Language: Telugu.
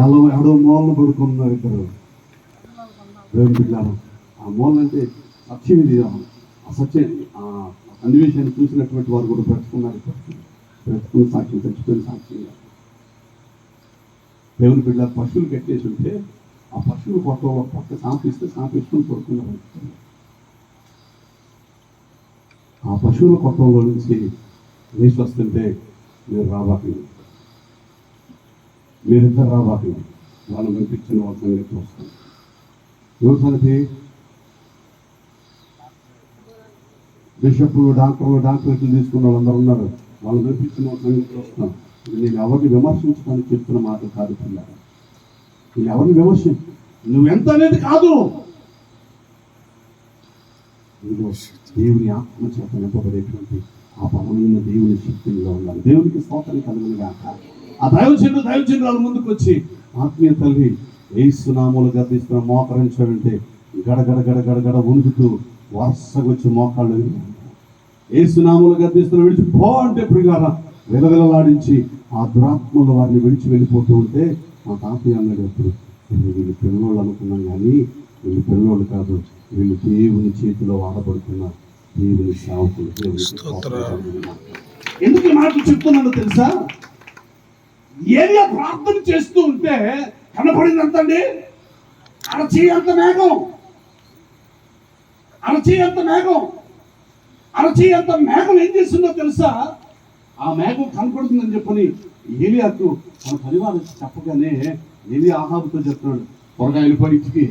ఎవడో మూలను పడుకున్నారు ఇద్దరు దేవుని బిడ్డలారా. ఆ మూల అంటే సత్యం ఇది. ఆ సత్యం ఆ సన్నివేశాన్ని చూసినటువంటి వారు కూడా బ్రతుకున్నారు. బ్రతుకుని సాక్ష్యం, చచ్చిపోయిన సాక్ష్యంగా. దేవుని బిడ్డ పశువులు కట్టేసి ఉంటే ఆ పశువులు కొట్టలో పక్క సాంపిస్తే సాంపేసుకుని పడుకున్నారు. ఆ పశువుల కొట్టంలో నుంచి వేసి వస్తుంటే మీరు రాబాకండి, మీరిద్దరు రాబాకండి, వాళ్ళు పంపించిన వాళ్ళ సంగతి వస్తాం. ఎవరి సంగతి? బిషప్లు, డాక్టరేట్లు తీసుకున్న వాళ్ళందరూ ఉన్నారు. వాళ్ళు పంపించిన వాళ్ళ సంగతి వస్తాం. నేను ఎవరిని విమర్శించడానికి చెప్తున్న మాట కాదు పిల్లలు. నేను ఎవరిని నువ్వెంత అనేది కాదు. దేవుని ఆత్మ చేత నింపబడేటువంటి ఆ బలమైన దేవుని శక్తిగా ఉండాలి. దేవునికి స్తోత్రం కలుగును గాక. ఆ దైవజనుడు వాళ్ళ ముందుకు వచ్చి, ఆత్మీయ తల్లి యేసు నామములో గద్దిస్తున్న మోకరించాడంటే గడగడ గడగడ గడ వణుకుతూ వరుసగా వచ్చి మోకాళ్ళు యేసు నామములో గద్దిస్తున్న విడిచి పో అంటే ప్రియులారా వెలవెలలాడించి ఆ దురాత్మలు వారిని విడిచి వెళ్ళిపోతూ ఉంటే మా తాతయ్య అన్నాడు, అప్పుడు వీళ్ళు పిల్లోళ్ళు అనుకున్నాం కానీ వీళ్ళు పిల్లోళ్ళు కాదు, వీళ్ళు దేవుని చేతిలో వాడబడుతున్న దేవుని సేవకులు. ఎందుకు ఈ మాటలు చెప్తున్నానో తెలుసా? ఏరియా ప్రార్థన చేస్తూ ఉంటే కనపడింది అంతండి, అరచేయంత మేఘం, అరచేయంత మేఘం ఏం చేస్తుందో తెలుసా? ఆ మేఘం కనపడుతుందని చెప్పని ఏలియాకు తన పరివారం చెప్పగానే ఏలియా ఆహాబుతో చెప్తున్నాడు, త్వరగా వెళ్ళిపోయి